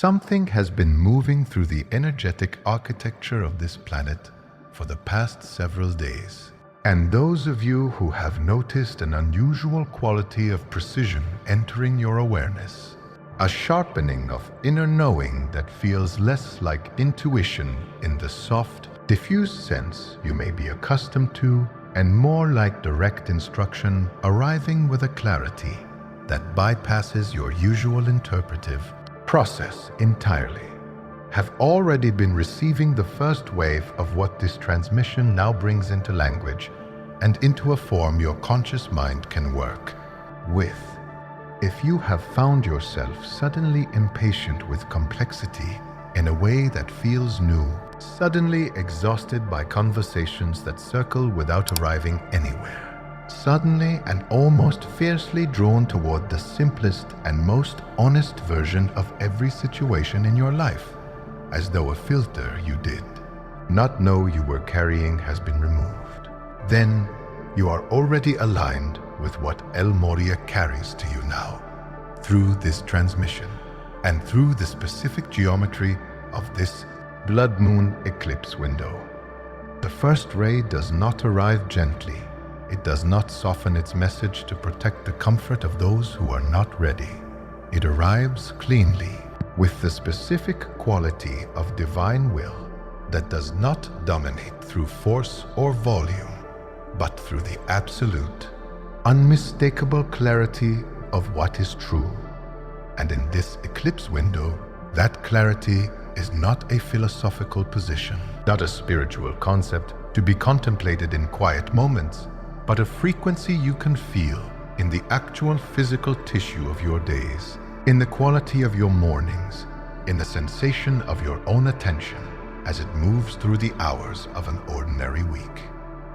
Something has been moving through the energetic architecture of this planet for the past several days. And those of you who have noticed an unusual quality of precision entering your awareness, a sharpening of inner knowing that feels less like intuition in the soft, diffuse sense you may be accustomed to, and more like direct instruction arriving with a clarity that bypasses your usual interpretive process entirely, have already been receiving the first wave of what this transmission now brings into language and into a form your conscious mind can work with. If you have found yourself suddenly impatient with complexity in a way that feels new, suddenly exhausted by conversations that circle without arriving anywhere, suddenly and almost fiercely drawn toward the simplest and most honest version of every situation in your life, as though a filter you did not know you were carrying has been removed, then you are already aligned with what El Morya carries to you now, through this transmission, and through the specific geometry of this blood moon eclipse window. The first ray does not arrive gently. It does not soften its message to protect the comfort of those who are not ready. It arrives cleanly, with the specific quality of divine will that does not dominate through force or volume, but through the absolute, unmistakable clarity of what is true. And in this eclipse window, that clarity is not a philosophical position, not a spiritual concept to be contemplated in quiet moments, but a frequency you can feel in the actual physical tissue of your days, in the quality of your mornings, in the sensation of your own attention as it moves through the hours of an ordinary week.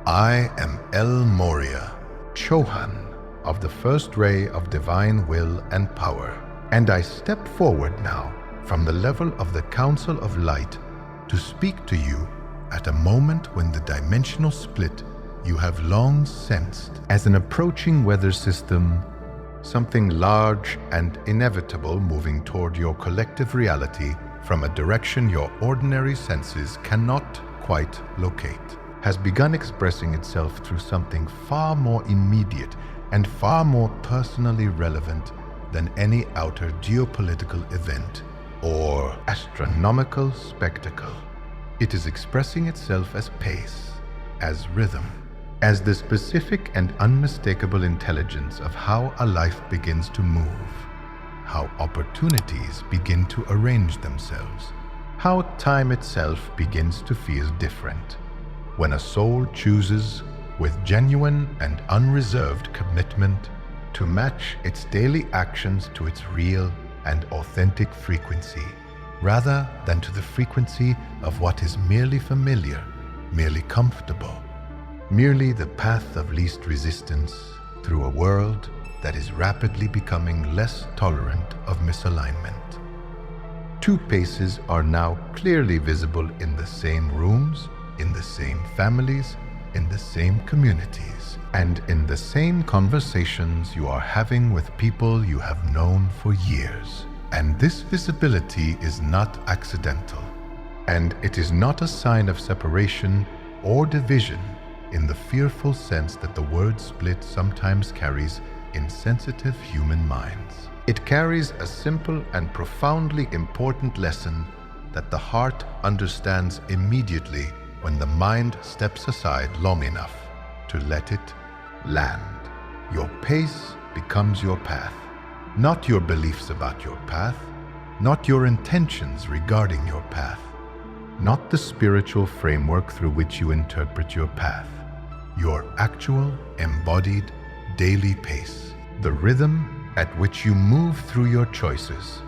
I am El Morya, Chohan of the first ray of divine will and power, and I step forward now from the level of the Council of Light to speak to you at a moment when the dimensional split you have long sensed as an approaching weather system, something large and inevitable moving toward your collective reality from a direction your ordinary senses cannot quite locate, has begun expressing itself through something far more immediate and far more personally relevant than any outer geopolitical event or astronomical spectacle. It is expressing itself as pace, as rhythm, as the specific and unmistakable intelligence of how a life begins to move, how opportunities begin to arrange themselves, how time itself begins to feel different, when a soul chooses, with genuine and unreserved commitment, to match its daily actions to its real and authentic frequency, rather than to the frequency of what is merely familiar, merely comfortable, merely the path of least resistance through a world that is rapidly becoming less tolerant of misalignment. Two paces are now clearly visible in the same rooms, in the same families, in the same communities, and in the same conversations you are having with people you have known for years. And this visibility is not accidental, and it is not a sign of separation or division in the fearful sense that the word split sometimes carries in sensitive human minds. It carries a simple and profoundly important lesson that the heart understands immediately when the mind steps aside long enough to let it land. Your pace becomes your path, not your beliefs about your path, not your intentions regarding your path, not the spiritual framework through which you interpret your path. Your actual, embodied, daily pace, the rhythm at which you move through your choices,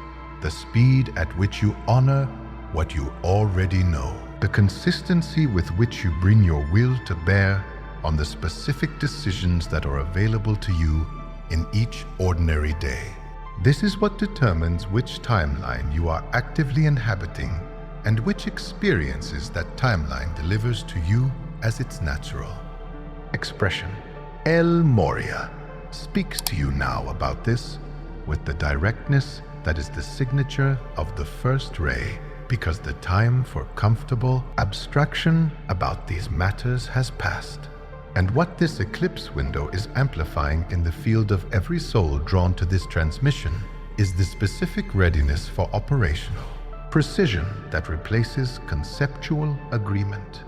the speed at which you honor what you already know, the consistency with which you bring your will to bear on the specific decisions that are available to you in each ordinary day. This is what determines which timeline you are actively inhabiting and which experiences that timeline delivers to you as its natural expression. El Morya speaks to you now about this with the directness that is the signature of the first ray, because the time for comfortable abstraction about these matters has passed. And what this eclipse window is amplifying in the field of every soul drawn to this transmission is the specific readiness for operational precision that replaces conceptual agreement.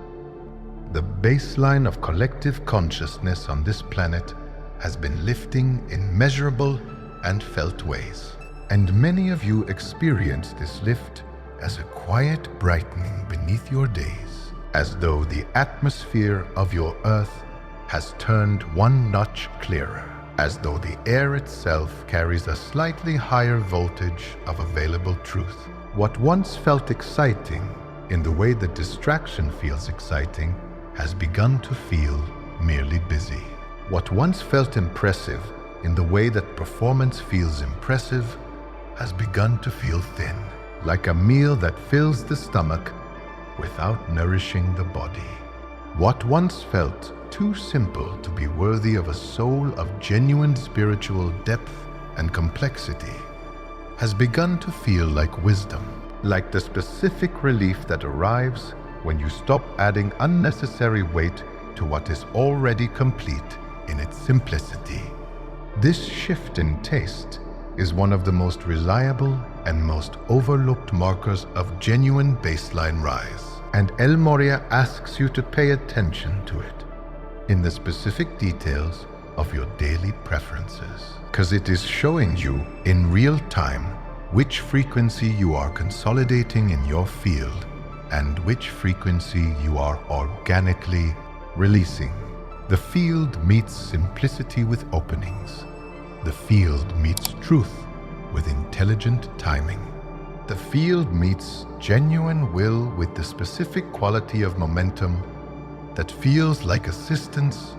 The baseline of collective consciousness on this planet has been lifting in measurable and felt ways. And many of you experience this lift as a quiet brightening beneath your days, as though the atmosphere of your earth has turned one notch clearer, as though the air itself carries a slightly higher voltage of available truth. What once felt exciting in the way that distraction feels exciting has begun to feel merely busy. What once felt impressive in the way that performance feels impressive has begun to feel thin, like a meal that fills the stomach without nourishing the body. What once felt too simple to be worthy of a soul of genuine spiritual depth and complexity has begun to feel like wisdom, like the specific relief that arrives when you stop adding unnecessary weight to what is already complete in its simplicity. This shift in taste is one of the most reliable and most overlooked markers of genuine baseline rise. And El Morya asks you to pay attention to it in the specific details of your daily preferences, because it is showing you in real time which frequency you are consolidating in your field and which frequency you are organically releasing. The field meets simplicity with openings. The field meets truth with intelligent timing. The field meets genuine will with the specific quality of momentum that feels like assistance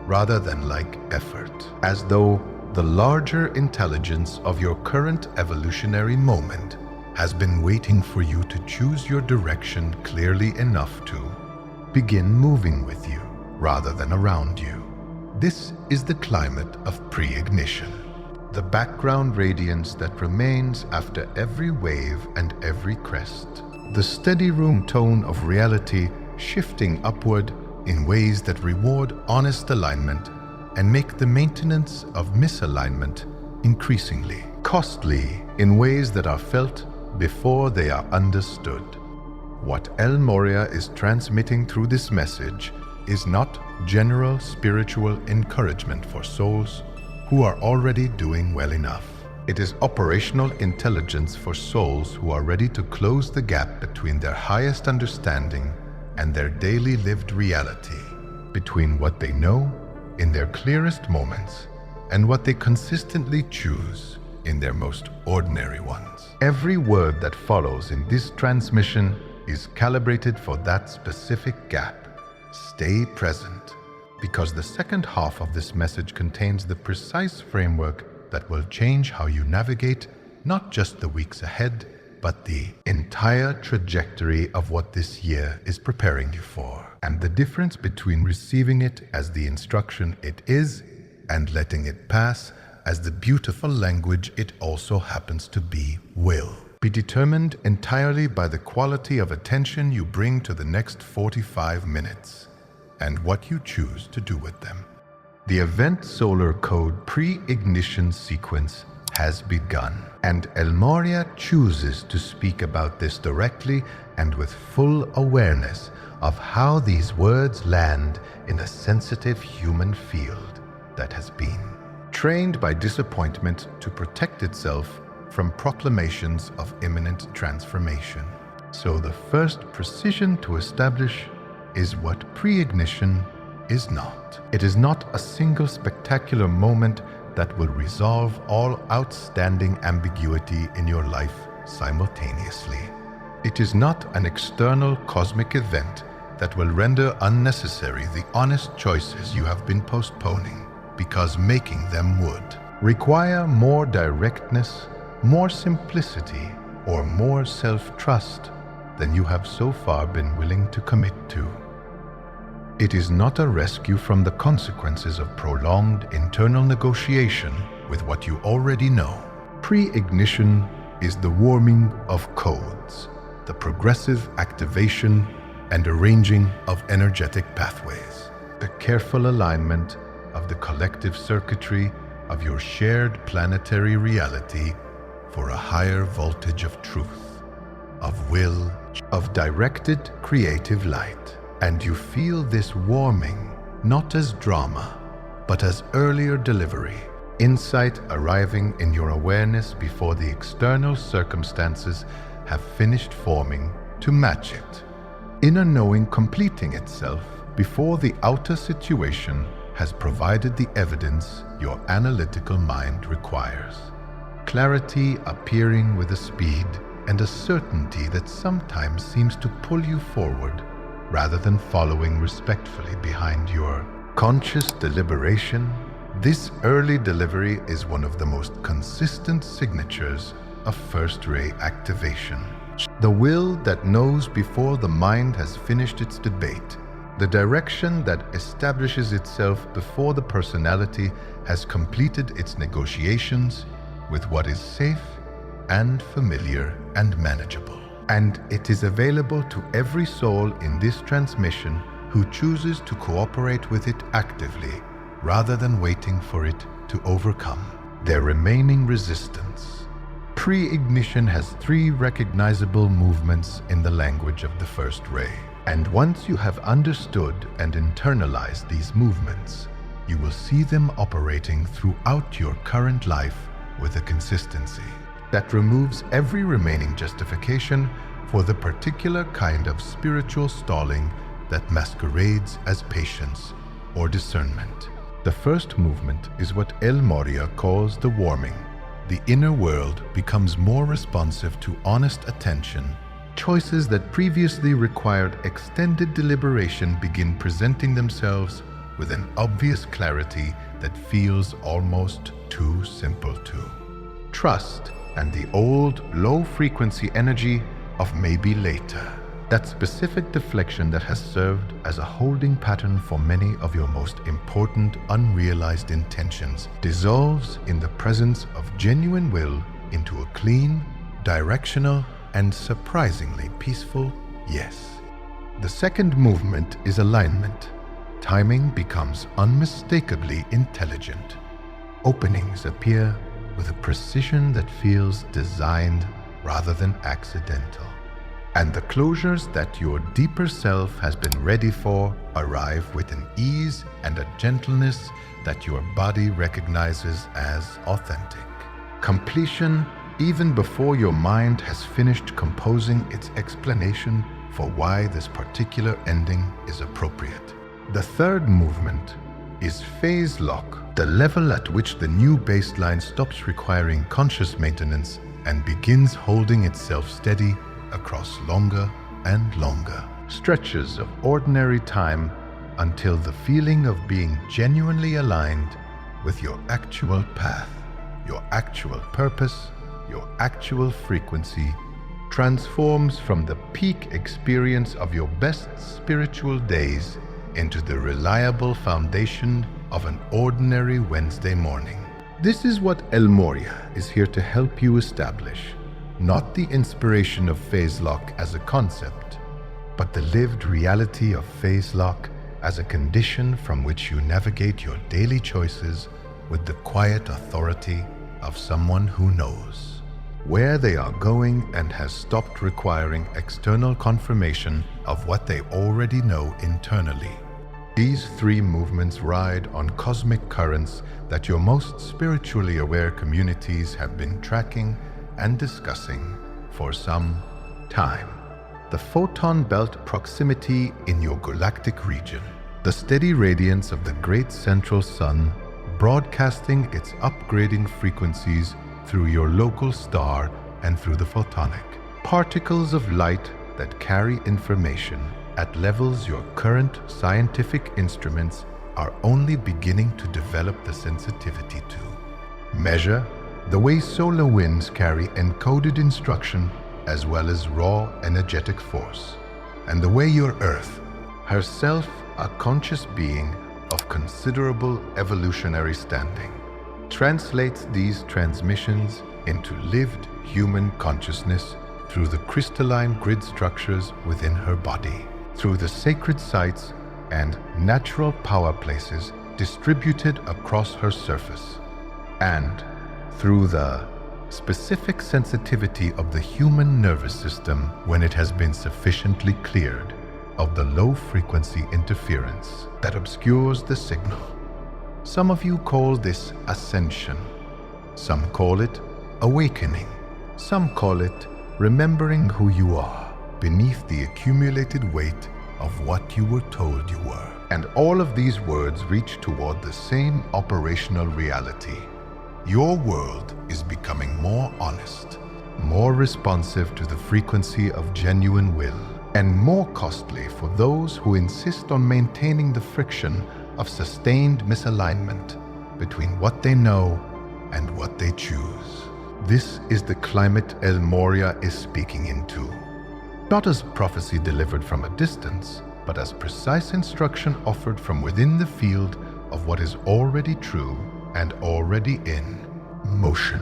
rather than like effort, as though the larger intelligence of your current evolutionary moment has been waiting for you to choose your direction clearly enough to begin moving with you rather than around you. This is the climate of pre-ignition, the background radiance that remains after every wave and every crest, the steady room tone of reality shifting upward in ways that reward honest alignment and make the maintenance of misalignment increasingly costly in ways that are felt before they are understood. What El Morya is transmitting through this message is not general spiritual encouragement for souls who are already doing well enough. It is operational intelligence for souls who are ready to close the gap between their highest understanding and their daily lived reality, between what they know in their clearest moments and what they consistently choose in their most ordinary ones. Every word that follows in this transmission is calibrated for that specific gap. Stay present, because the second half of this message contains the precise framework that will change how you navigate not just the weeks ahead, but the entire trajectory of what this year is preparing you for. And the difference between receiving it as the instruction it is and letting it pass as the beautiful language it also happens to be will be determined entirely by the quality of attention you bring to the next 45 minutes and what you choose to do with them. The Event Solar Code pre-ignition sequence has begun, and El Morya chooses to speak about this directly and with full awareness of how these words land in a sensitive human field that has been trained by disappointment to protect itself from proclamations of imminent transformation. So the first precision to establish is what pre-ignition is not. It is not a single spectacular moment that will resolve all outstanding ambiguity in your life simultaneously. It is not an external cosmic event that will render unnecessary the honest choices you have been postponing, because making them would require more directness, more simplicity, or more self-trust than you have so far been willing to commit to. It is not a rescue from the consequences of prolonged internal negotiation with what you already know. Pre-ignition is the warming of codes, the progressive activation and arranging of energetic pathways, the careful alignment of the collective circuitry of your shared planetary reality for a higher voltage of truth, of will, of directed creative light. And you feel this warming not as drama, but as earlier delivery, insight arriving in your awareness before the external circumstances have finished forming to match it, inner knowing completing itself before the outer situation has provided the evidence your analytical mind requires. Clarity appearing with a speed and a certainty that sometimes seems to pull you forward rather than following respectfully behind your conscious deliberation. This early delivery is one of the most consistent signatures of first-ray activation. The will that knows before the mind has finished its debate, the direction that establishes itself before the personality has completed its negotiations with what is safe and familiar and manageable. And it is available to every soul in this transmission who chooses to cooperate with it actively rather than waiting for it to overcome their remaining resistance. Pre-ignition has 3 recognizable movements in the language of the first ray. And once you have understood and internalized these movements, you will see them operating throughout your current life with a consistency that removes every remaining justification for the particular kind of spiritual stalling that masquerades as patience or discernment. The first movement is what El Morya calls the warming. The inner world becomes more responsive to honest attention. Choices that previously required extended deliberation begin presenting themselves with an obvious clarity that feels almost too simple to. Trust and the old low-frequency energy of maybe later. That specific deflection that has served as a holding pattern for many of your most important unrealized intentions dissolves in the presence of genuine will into a clean, directional, and surprisingly peaceful yes. The second movement is alignment. Timing becomes unmistakably intelligent. Openings appear with a precision that feels designed rather than accidental. And the closures that your deeper self has been ready for arrive with an ease and a gentleness that your body recognizes as authentic. Completion even before your mind has finished composing its explanation for why this particular ending is appropriate. The third movement is phase lock, the level at which the new baseline stops requiring conscious maintenance and begins holding itself steady across longer and longer stretches of ordinary time until the feeling of being genuinely aligned with your actual path, your actual purpose, your actual frequency transforms from the peak experience of your best spiritual days into the reliable foundation of an ordinary Wednesday morning. This is what El Morya is here to help you establish, not the inspiration of phase lock as a concept, but the lived reality of phase lock as a condition from which you navigate your daily choices with the quiet authority of someone who knows where they are going and has stopped requiring external confirmation of what they already know internally. These 3 movements ride on cosmic currents that your most spiritually aware communities have been tracking and discussing for some time. The photon belt proximity in your galactic region, the steady radiance of the great central sun broadcasting its upgrading frequencies through your local star and through the photonic. Particles of light that carry information at levels your current scientific instruments are only beginning to develop the sensitivity to. Measure the way solar winds carry encoded instruction as well as raw energetic force, and the way your Earth, herself a conscious being of considerable evolutionary standing, translates these transmissions into lived human consciousness through the crystalline grid structures within her body, through the sacred sites and natural power places distributed across her surface, and through the specific sensitivity of the human nervous system when it has been sufficiently cleared of the low-frequency interference that obscures the signal. Some of you call this ascension. Some call it awakening. Some call it remembering who you are beneath the accumulated weight of what you were told you were. And all of these words reach toward the same operational reality. Your world is becoming more honest, more responsive to the frequency of genuine will, and more costly for those who insist on maintaining the friction of sustained misalignment between what they know and what they choose. This is the climate El Morya is speaking into, not as prophecy delivered from a distance, but as precise instruction offered from within the field of what is already true and already in motion.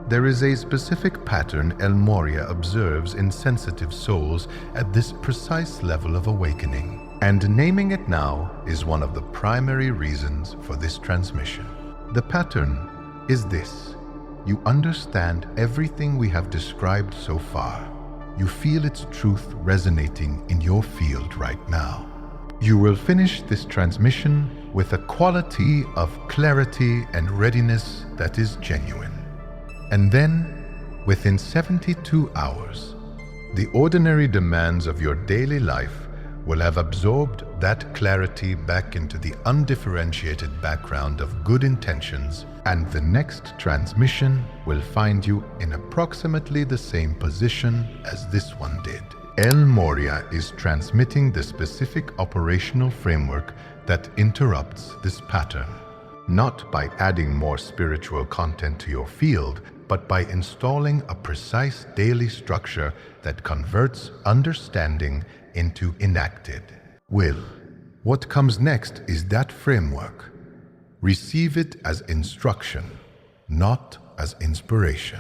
There is a specific pattern El Morya observes in sensitive souls at this precise level of awakening, and naming it now is one of the primary reasons for this transmission. The pattern is this: you understand everything we have described so far. You feel its truth resonating in your field right now. You will finish this transmission with a quality of clarity and readiness that is genuine. And then, within 72 hours, the ordinary demands of your daily life will have absorbed that clarity back into the undifferentiated background of good intentions, and the next transmission will find you in approximately the same position as this one did. El Morya is transmitting the specific operational framework that interrupts this pattern, not by adding more spiritual content to your field, but by installing a precise daily structure that converts understanding into enacted will. What comes next is that framework. Receive it as instruction, not as inspiration.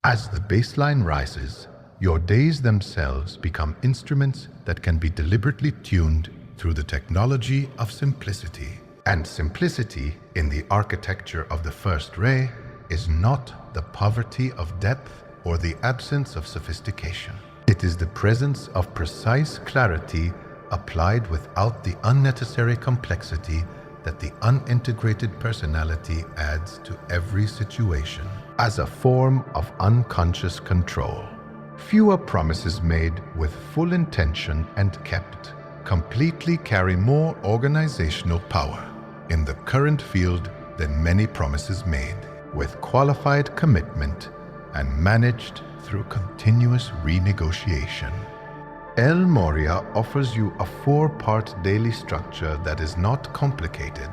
As the baseline rises, your days themselves become instruments that can be deliberately tuned through the technology of simplicity. And simplicity in the architecture of the first ray is not the poverty of depth or the absence of sophistication. It is the presence of precise clarity applied without the unnecessary complexity that the unintegrated personality adds to every situation, as a form of unconscious control. Fewer promises made with full intention and kept completely carry more organizational power in the current field than many promises made with qualified commitment and managed through continuous renegotiation. El Morya offers you a 4-part daily structure that is not complicated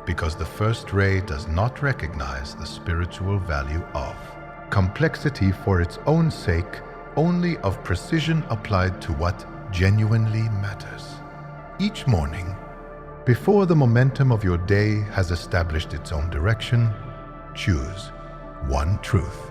because the first ray does not recognize the spiritual value of complexity for its own sake, only of precision applied to what genuinely matters. Each morning, before the momentum of your day has established its own direction, choose one truth,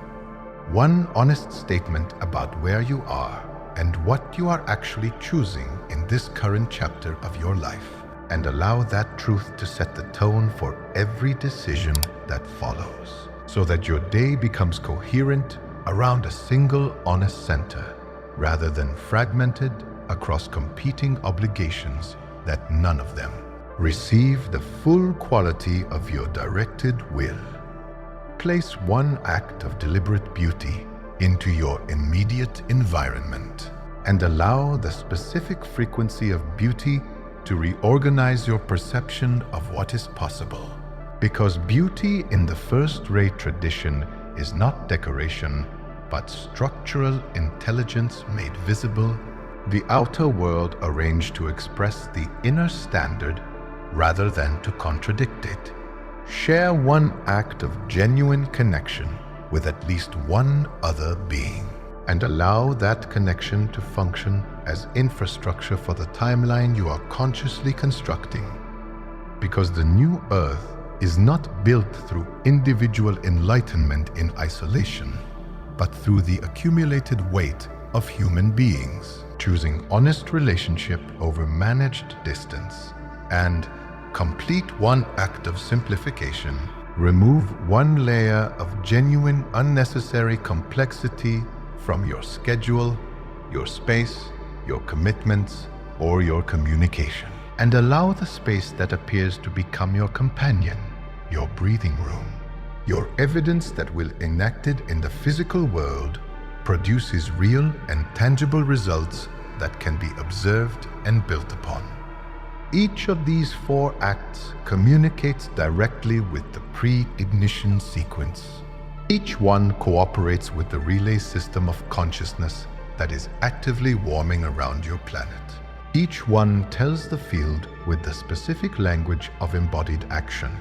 one honest statement about where you are and what you are actually choosing in this current chapter of your life, and allow that truth to set the tone for every decision that follows, so that your day becomes coherent around a single honest center, rather than fragmented across competing obligations that none of them receive the full quality of your directed will. Place one act of deliberate beauty into your immediate environment and allow the specific frequency of beauty to reorganize your perception of what is possible. Because beauty in the first-ray tradition is not decoration, but structural intelligence made visible, the outer world arranged to express the inner standard rather than to contradict it. Share one act of genuine connection with at least one other being, and allow that connection to function as infrastructure for the timeline you are consciously constructing. Because the new Earth is not built through individual enlightenment in isolation, but through the accumulated weight of human beings, choosing honest relationship over managed distance, and complete one act of simplification. Remove one layer of genuine unnecessary complexity from your schedule, your space, your commitments, or your communication, and allow the space that appears to become your companion, your breathing room. Your evidence that will enacted in the physical world produces real and tangible results that can be observed and built upon. Each of these 4 acts communicates directly with the pre-ignition sequence. Each one cooperates with the relay system of consciousness that is actively warming around your planet. Each one tells the field with the specific language of embodied action.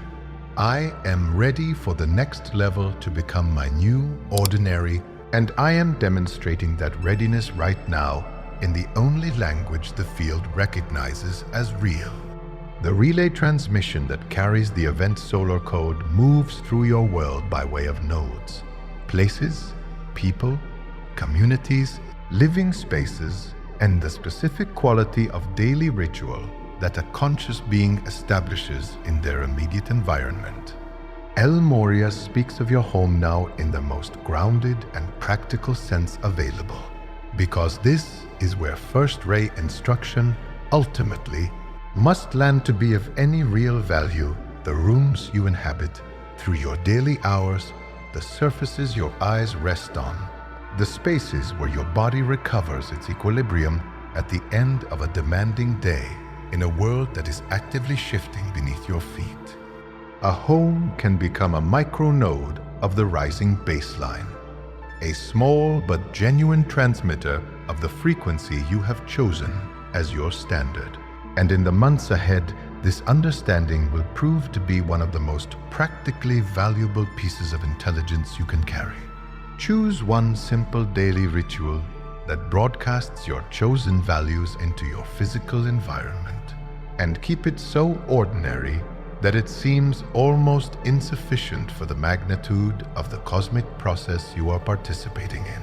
I am ready for the next level to become my new ordinary, and I am demonstrating that readiness right now in the only language the field recognizes as real. The relay transmission that carries the event solar code moves through your world by way of nodes, places, people, communities, living spaces, and the specific quality of daily ritual that a conscious being establishes in their immediate environment. Morya speaks of your home now in the most grounded and practical sense available, because this is where first-ray instruction ultimately must land to be of any real value. The rooms you inhabit through your daily hours, the surfaces your eyes rest on, the spaces where your body recovers its equilibrium at the end of a demanding day in a world that is actively shifting beneath your feet. A home can become a micro-node of the rising baseline, a small but genuine transmitter of the frequency you have chosen as your standard. And in the months ahead, this understanding will prove to be one of the most practically valuable pieces of intelligence you can carry. Choose one simple daily ritual that broadcasts your chosen values into your physical environment, and keep it so ordinary that it seems almost insufficient for the magnitude of the cosmic process you are participating in.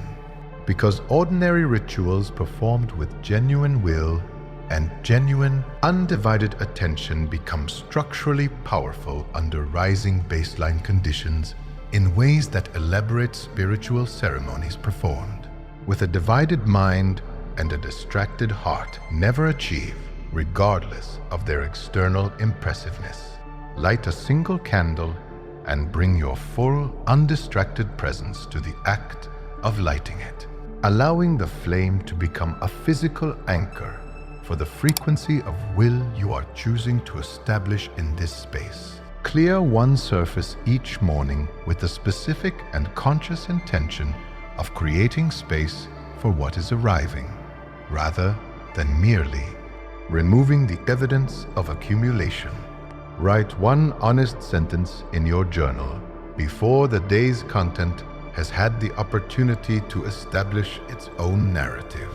Because ordinary rituals performed with genuine will and genuine, undivided attention become structurally powerful under rising baseline conditions in ways that elaborate spiritual ceremonies performed with a divided mind and a distracted heart never achieve, regardless of their external impressiveness. Light a single candle and bring your full, undistracted presence to the act of lighting it, allowing the flame to become a physical anchor for the frequency of will you are choosing to establish in this space. Clear one surface each morning with the specific and conscious intention of creating space for what is arriving, rather than merely removing the evidence of accumulation. Write one honest sentence in your journal before the day's content has had the opportunity to establish its own narrative.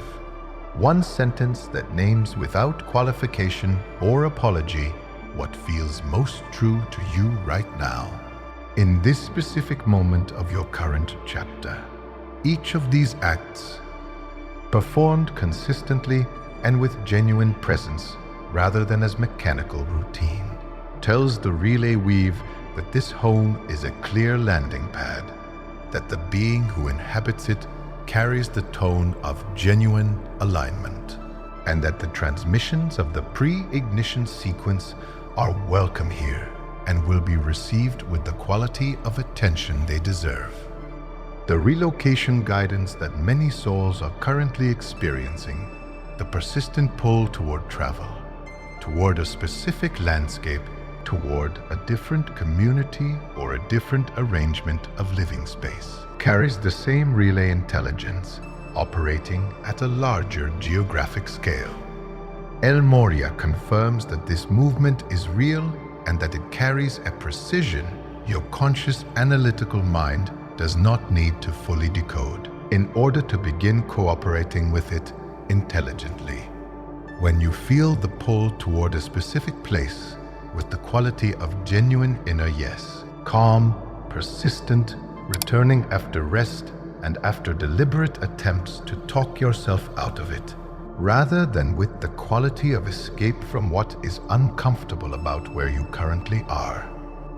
One sentence that names without qualification or apology what feels most true to you right now, in this specific moment of your current chapter. Each of these acts, performed consistently and with genuine presence rather than as mechanical routine, tells the relay weave that this home is a clear landing pad, that the being who inhabits it carries the tone of genuine alignment, and that the transmissions of the pre-ignition sequence are welcome here and will be received with the quality of attention they deserve. The relocation guidance that many souls are currently experiencing, the persistent pull toward travel, toward a specific landscape, toward a different community or a different arrangement of living space, carries the same relay intelligence, operating at a larger geographic scale. Morya confirms that this movement is real and that it carries a precision your conscious analytical mind does not need to fully decode in order to begin cooperating with it intelligently. When you feel the pull toward a specific place with the quality of genuine inner yes, calm, persistent, returning after rest, and after deliberate attempts to talk yourself out of it, rather than with the quality of escape from what is uncomfortable about where you currently are.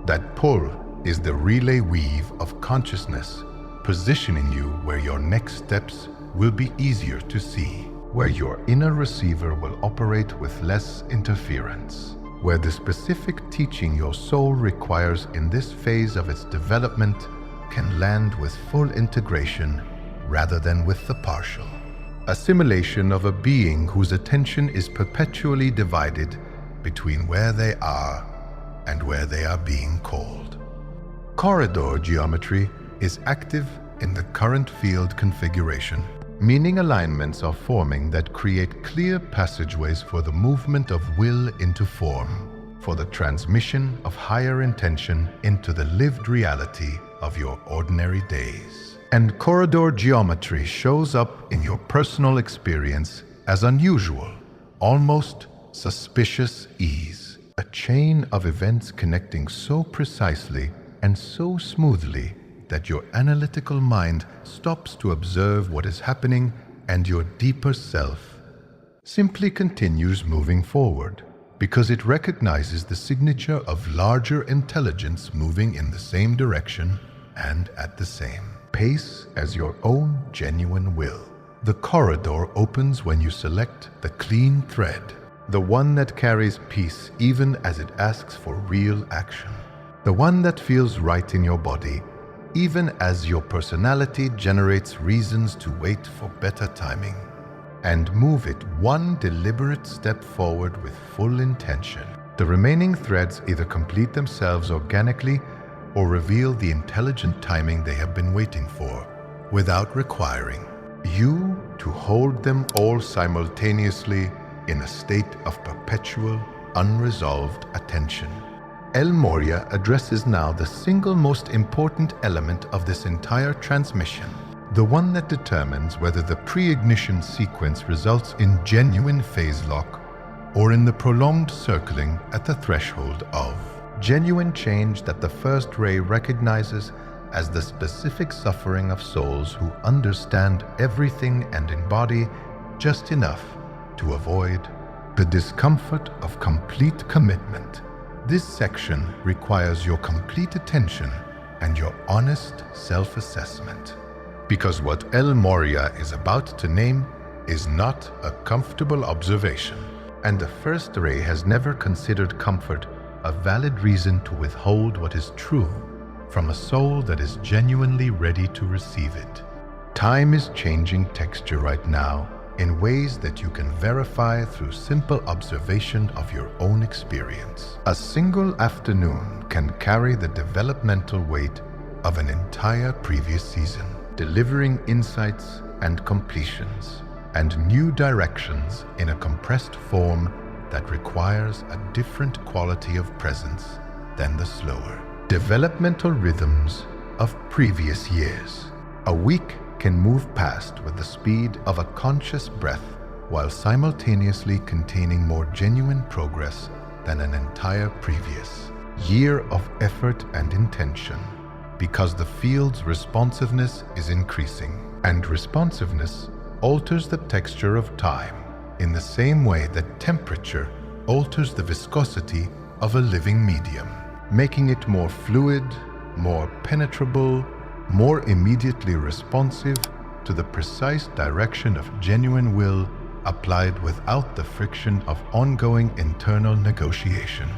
That pull is the relay weave of consciousness, positioning you where your next steps will be easier to see, where your inner receiver will operate with less interference, where the specific teaching your soul requires in this phase of its development can land with full integration rather than with the partial. Assimilation of a being whose attention is perpetually divided between where they are and where they are being called. Corridor geometry is active in the current field configuration, meaning alignments are forming that create clear passageways for the movement of will into form, for the transmission of higher intention into the lived reality of your ordinary days. And corridor geometry shows up in your personal experience as unusual, almost suspicious ease, a chain of events connecting so precisely and so smoothly that your analytical mind stops to observe what is happening and your deeper self simply continues moving forward because it recognizes the signature of larger intelligence moving in the same direction and at the same pace as your own genuine will. The corridor opens when you select the clean thread, the one that carries peace even as it asks for real action, the one that feels right in your body even as your personality generates reasons to wait for better timing, and move it one deliberate step forward with full intention. The remaining threads either complete themselves organically or reveal the intelligent timing they have been waiting for, without requiring you to hold them all simultaneously in a state of perpetual, unresolved attention. Morya addresses now the single most important element of this entire transmission, the one that determines whether the pre-ignition sequence results in genuine phase lock or in the prolonged circling at the threshold of genuine change that the first ray recognizes as the specific suffering of souls who understand everything and embody just enough to avoid the discomfort of complete commitment. This section requires your complete attention and your honest self-assessment, because what Morya is about to name is not a comfortable observation, and the first ray has never considered comfort a valid reason to withhold what is true from a soul that is genuinely ready to receive it. Time is changing texture right now in ways that you can verify through simple observation of your own experience. A single afternoon can carry the developmental weight of an entire previous season, delivering insights and completions and new directions in a compressed form that requires a different quality of presence than the slower developmental rhythms of previous years. A week can move past with the speed of a conscious breath while simultaneously containing more genuine progress than an entire previous year of effort and intention, because the field's responsiveness is increasing, and responsiveness alters the texture of time in the same way that temperature alters the viscosity of a living medium, making it more fluid, more penetrable, more immediately responsive to the precise direction of genuine will applied without the friction of ongoing internal negotiation.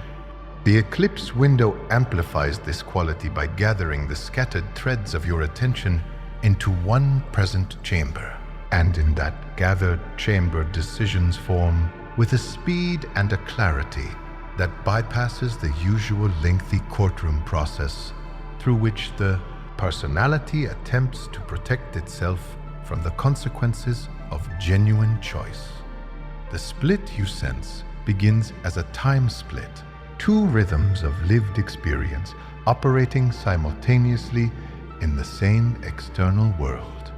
The eclipse window amplifies this quality by gathering the scattered threads of your attention into one present chamber, and in that gathered chamber decisions form with a speed and a clarity that bypasses the usual lengthy courtroom process through which the personality attempts to protect itself from the consequences of genuine choice. The split you sense begins as a time split, two rhythms of lived experience operating simultaneously in the same external world,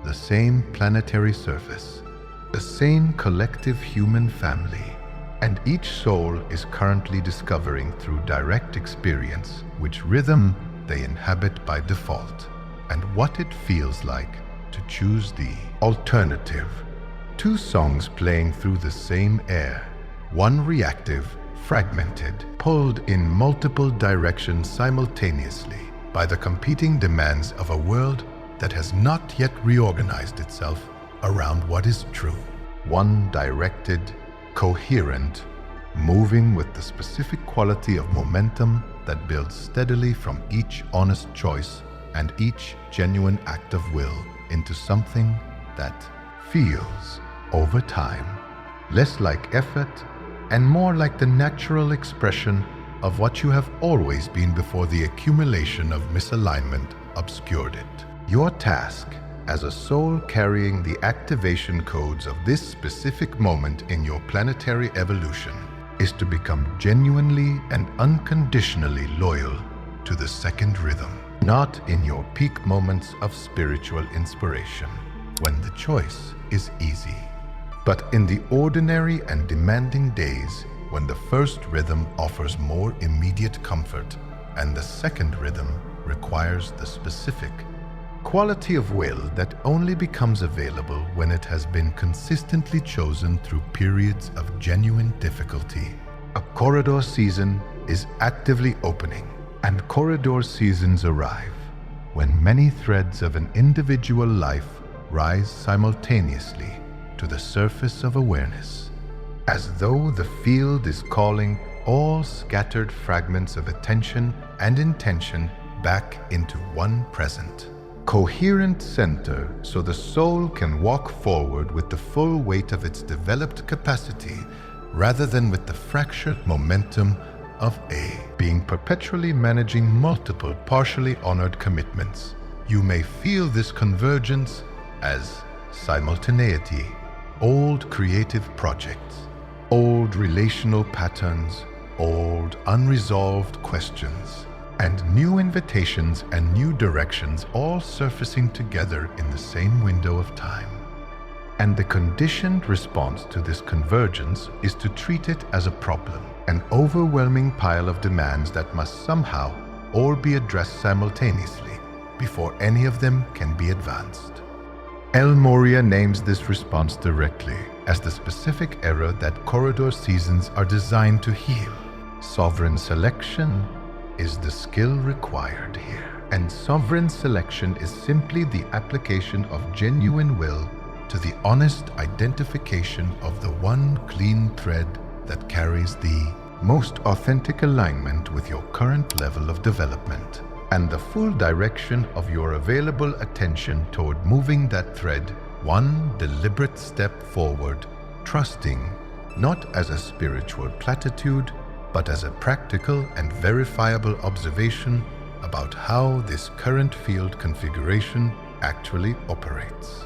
the same planetary surface, the same collective human family, and each soul is currently discovering through direct experience which rhythm they inhabit by default. and what it feels like to choose the alternative. Two songs playing through the same air, one reactive, fragmented, pulled in multiple directions simultaneously by the competing demands of a world that has not yet reorganized itself around what is true. One directed, coherent, moving with the specific quality of momentum that builds steadily from each honest choice and each genuine act of will into something that feels, over time, less like effort and more like the natural expression of what you have always been before the accumulation of misalignment obscured it. Your task as a soul carrying the activation codes of this specific moment in your planetary evolution is to become genuinely and unconditionally loyal to the second rhythm, not in your peak moments of spiritual inspiration, when the choice is easy, but in the ordinary and demanding days when the first rhythm offers more immediate comfort and the second rhythm requires the specific quality of will that only becomes available when it has been consistently chosen through periods of genuine difficulty. A corridor season is actively opening, and corridor seasons arrive when many threads of an individual life rise simultaneously to the surface of awareness, as though the field is calling all scattered fragments of attention and intention back into one present, coherent center, so the soul can walk forward with the full weight of its developed capacity rather than with the fractured momentum of being perpetually managing multiple partially honored commitments. You may feel this convergence as simultaneity, old creative projects, old relational patterns, old unresolved questions, and new invitations and new directions all surfacing together in the same window of time. And the conditioned response to this convergence is to treat it as a problem, an overwhelming pile of demands that must somehow all be addressed simultaneously before any of them can be advanced. Morya names this response directly as the specific error that corridor seasons are designed to heal. Sovereign selection is the skill required here. And sovereign selection is simply the application of genuine will to the honest identification of the one clean thread that carries the most authentic alignment with your current level of development, and the full direction of your available attention toward moving that thread one deliberate step forward, trusting not as a spiritual platitude, but as a practical and verifiable observation about how this current field configuration actually operates.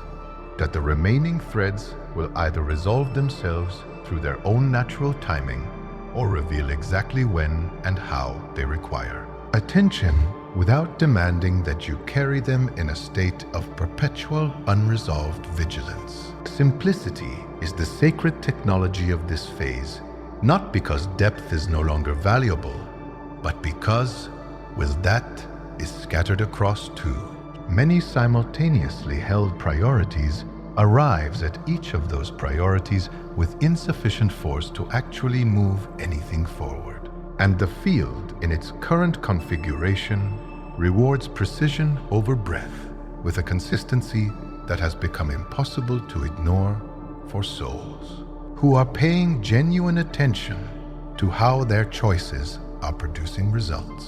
That the remaining threads will either resolve themselves through their own natural timing or reveal exactly when and how they require attention without demanding that you carry them in a state of perpetual unresolved vigilance. Simplicity is the sacred technology of this phase, not because depth is no longer valuable, but because will that is scattered across too many simultaneously held priorities, arrives at each of those priorities with insufficient force to actually move anything forward. And the field, in its current configuration, rewards precision over breadth with a consistency that has become impossible to ignore for souls who are paying genuine attention to how their choices are producing results.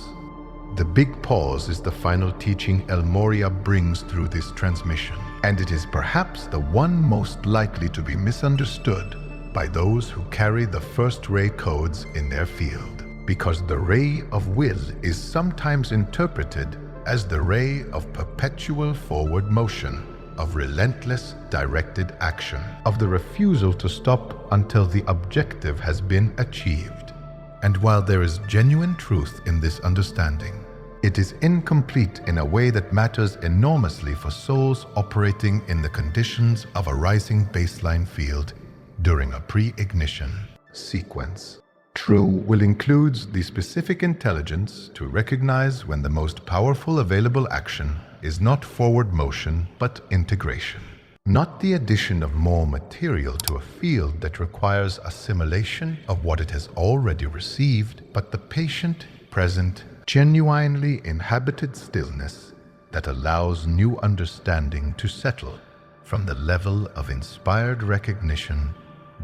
The big pause is the final teaching Morya brings through this transmission, and it is perhaps the one most likely to be misunderstood by those who carry the first ray codes in their field, because the ray of will is sometimes interpreted as the ray of perpetual forward motion, of relentless directed action, of the refusal to stop until the objective has been achieved. And while there is genuine truth in this understanding, it is incomplete in a way that matters enormously for souls operating in the conditions of a rising baseline field during a pre-ignition sequence. True will includes the specific intelligence to recognize when the most powerful available action is not forward motion but integration. Not the addition of more material to a field that requires assimilation of what it has already received, but the patient, present, genuinely inhabited stillness that allows new understanding to settle from the level of inspired recognition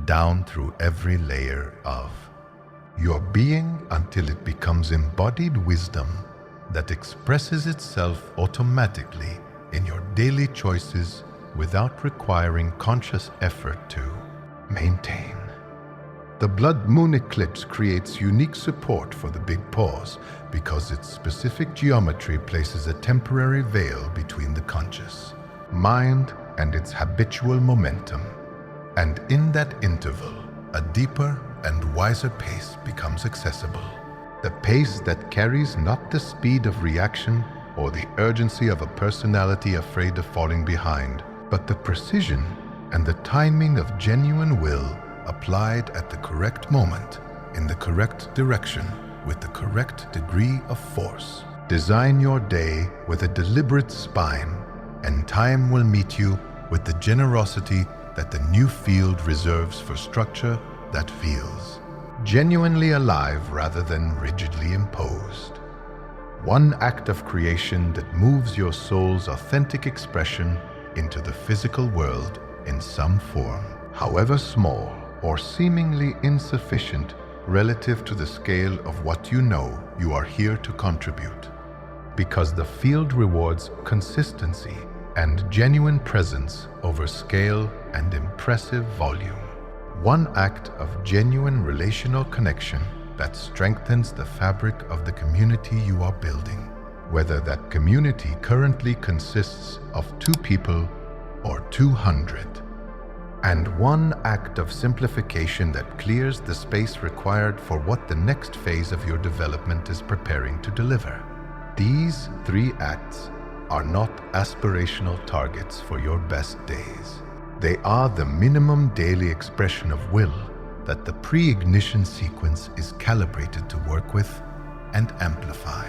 down through every layer of your being until it becomes embodied wisdom that expresses itself automatically in your daily choices without requiring conscious effort to maintain. The blood moon eclipse creates unique support for the big pause because its specific geometry places a temporary veil between the conscious mind and its habitual momentum. And in that interval, a deeper and wiser pace becomes accessible. The pace that carries not the speed of reaction or the urgency of a personality afraid of falling behind, but the precision and the timing of genuine will applied at the correct moment, in the correct direction, with the correct degree of force. Design your day with a deliberate spine, and time will meet you with the generosity that the new field reserves for structure that feels genuinely alive rather than rigidly imposed. One act of creation that moves your soul's authentic expression into the physical world in some form, however small or seemingly insufficient relative to the scale of what you know you are here to contribute. Because the field rewards consistency and genuine presence over scale and impressive volume. One act of genuine relational connection that strengthens the fabric of the community you are building, whether that community currently consists of 2 people or 200. And one act of simplification that clears the space required for what the next phase of your development is preparing to deliver. These 3 acts are not aspirational targets for your best days. They are the minimum daily expression of will that the pre-ignition sequence is calibrated to work with and amplify.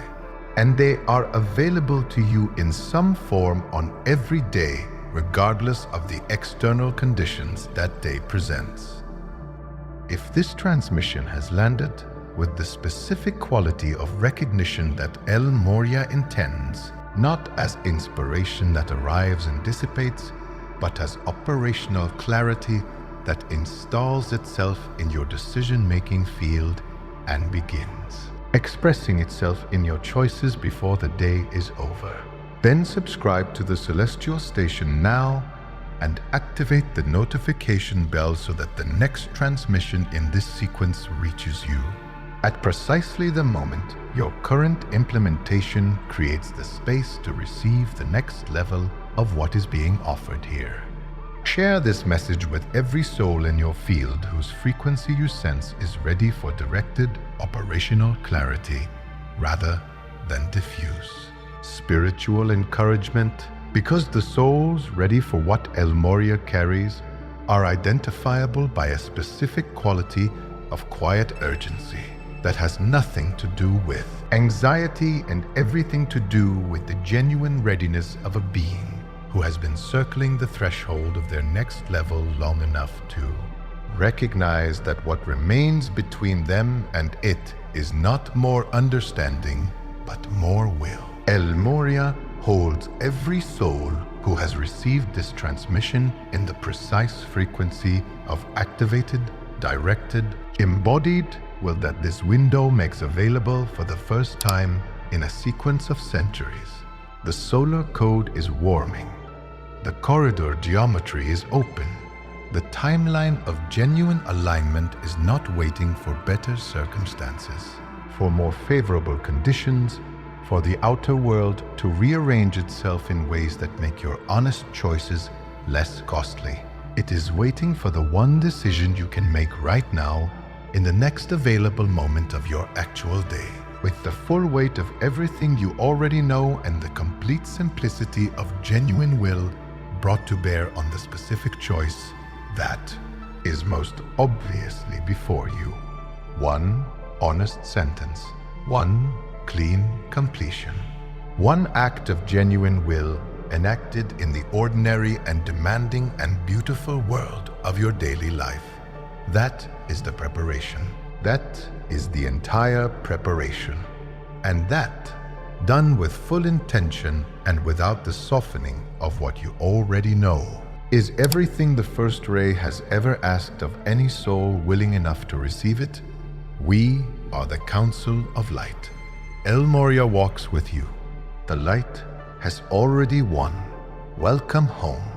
And they are available to you in some form on every day, regardless of the external conditions that day presents. If this transmission has landed with the specific quality of recognition that El Morya intends, not as inspiration that arrives and dissipates, but as operational clarity that installs itself in your decision-making field and begins expressing itself in your choices before the day is over. Then subscribe to the Celestial Station now and activate the notification bell so that the next transmission in this sequence reaches you at precisely the moment your current implementation creates the space to receive the next level of what is being offered here. Share this message with every soul in your field whose frequency you sense is ready for directed operational clarity rather than diffuse spiritual encouragement, because the souls ready for what El Morya carries are identifiable by a specific quality of quiet urgency that has nothing to do with anxiety and everything to do with the genuine readiness of a being who has been circling the threshold of their next level long enough to recognize that what remains between them and it is not more understanding, but more will. El Morya holds every soul who has received this transmission in the precise frequency of activated, directed, embodied will that this window makes available for the first time in a sequence of centuries. The solar code is warming. The corridor geometry is open. The timeline of genuine alignment is not waiting for better circumstances, for more favorable conditions, for the outer world to rearrange itself in ways that make your honest choices less costly. It is waiting for the one decision you can make right now in the next available moment of your actual day, with the full weight of everything you already know and the complete simplicity of genuine will brought to bear on the specific choice that is most obviously before you. one honest sentence, one clean completion, one act of genuine will enacted in the ordinary and demanding and beautiful world of your daily life. That is the preparation. That is the entire preparation. And that, done with full intention and without the softening of what you already know, is everything the first ray has ever asked of any soul willing enough to receive it. We are the Council of Light. El Morya walks with you. The light has already won. Welcome home.